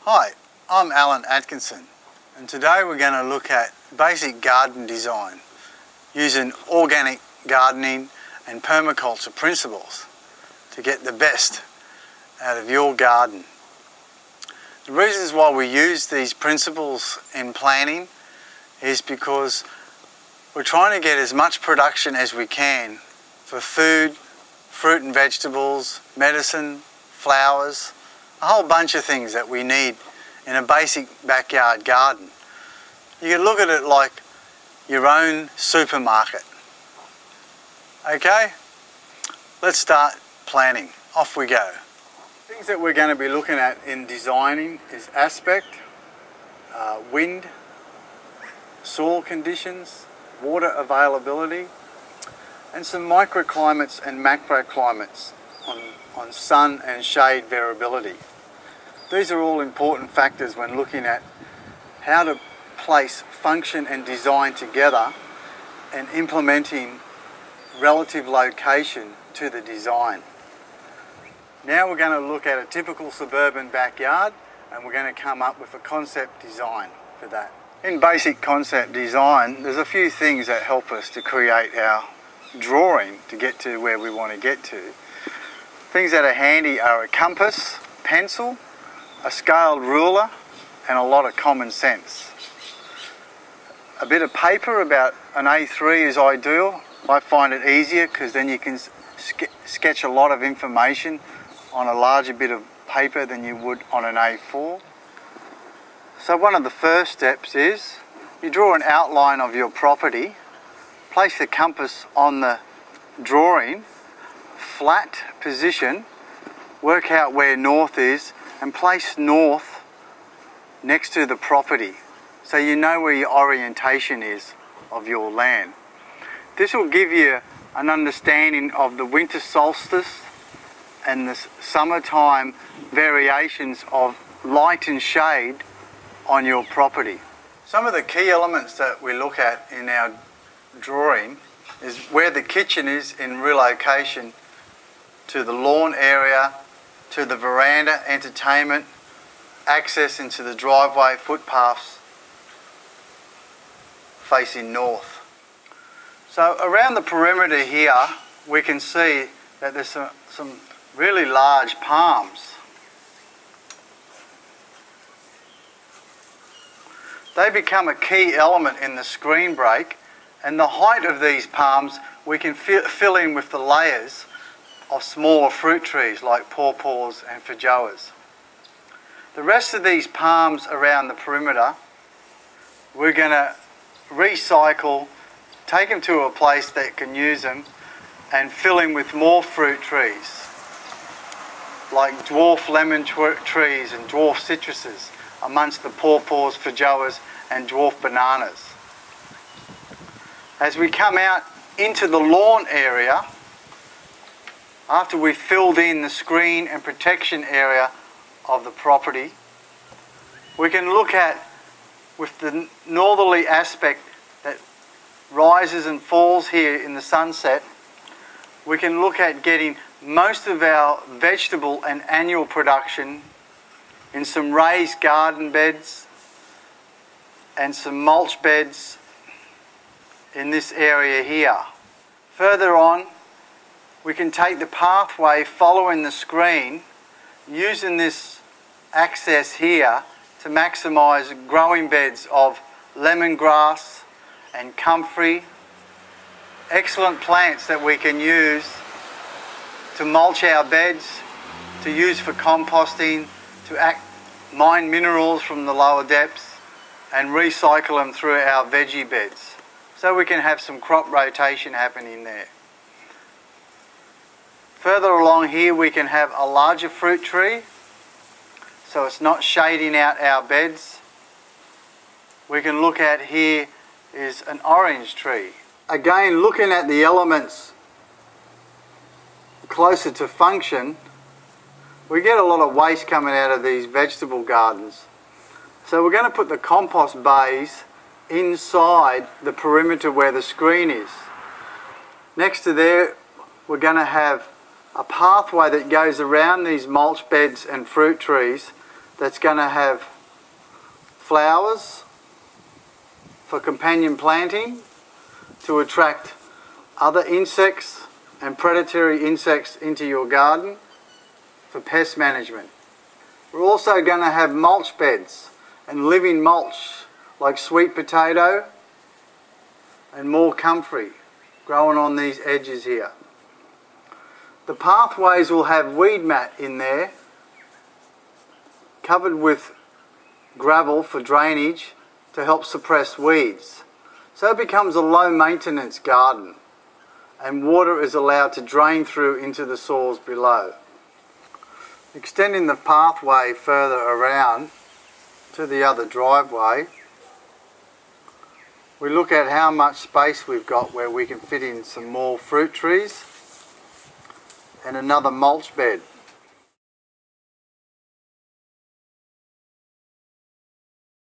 Hi, I'm Alan Atkinson, and today we're going to look at basic garden design using organic gardening and permaculture principles to get the best out of your garden. The reasons why we use these principles in planning is because we're trying to get as much production as we can for food, fruit and vegetables, medicine, flowers, a whole bunch of things that we need in a basic backyard garden. You can look at it like your own supermarket. Okay, let's start planning. Off we go. Things that we're going to be looking at in designing is aspect, wind, soil conditions, water availability, and some microclimates and macroclimates on sun and shade variability. These are all important factors when looking at how to place function and design together and implementing relative location to the design. Now we're going to look at a typical suburban backyard and we're going to come up with a concept design for that. In basic concept design, there's a few things that help us to create our drawing to get to where we want to get to. Things that are handy are a compass, pencil, a scaled ruler, and a lot of common sense. A bit of paper, about an A3 is ideal. I find it easier because then you can sketch a lot of information on a larger bit of paper than you would on an A4. So one of the first steps is you draw an outline of your property, place the compass on the drawing, flat position, work out where north is and place north next to the property so you know where your orientation is of your land. This will give you an understanding of the winter solstice and the summertime variations of light and shade on your property. Some of the key elements that we look at in our drawing is where the kitchen is in relocation to the lawn area, to the veranda, entertainment, access into the driveway, footpaths facing north. So around the perimeter here we can see that there's some really large palms. They become a key element in the screen break, and the height of these palms we can fill in with the layers of smaller fruit trees like pawpaws and feijoas. The rest of these palms around the perimeter we're going to recycle, take them to a place that can use them and fill in with more fruit trees like dwarf lemon trees and dwarf citruses amongst the pawpaws, feijoas and dwarf bananas. As we come out into the lawn area, after we've filled in the screen and protection area of the property, we can look at, with the northerly aspect that rises and falls here in the sunset, we can look at getting most of our vegetable and annual production in some raised garden beds and some mulch beds in this area here. Further on, we can take the pathway following the screen, using this access here to maximise growing beds of lemongrass and comfrey, excellent plants that we can use to mulch our beds, to use for composting, to mine minerals from the lower depths and recycle them through our veggie beds. So we can have some crop rotation happening there. Further along here we can have a larger fruit tree, so it's not shading out our beds. We can look at here is an orange tree. Again, looking at the elements closer to function, we get a lot of waste coming out of these vegetable gardens. So we're going to put the compost bays inside the perimeter where the screen is. Next to there we're going to have a pathway that goes around these mulch beds and fruit trees that's going to have flowers for companion planting to attract other insects and predatory insects into your garden for pest management. We're also going to have mulch beds and living mulch like sweet potato and more comfrey growing on these edges here. The pathways will have weed mat in there covered with gravel for drainage to help suppress weeds. So it becomes a low maintenance garden and water is allowed to drain through into the soils below. Extending the pathway further around to the other driveway, we look at how much space we've got where we can fit in some more fruit trees and another mulch bed.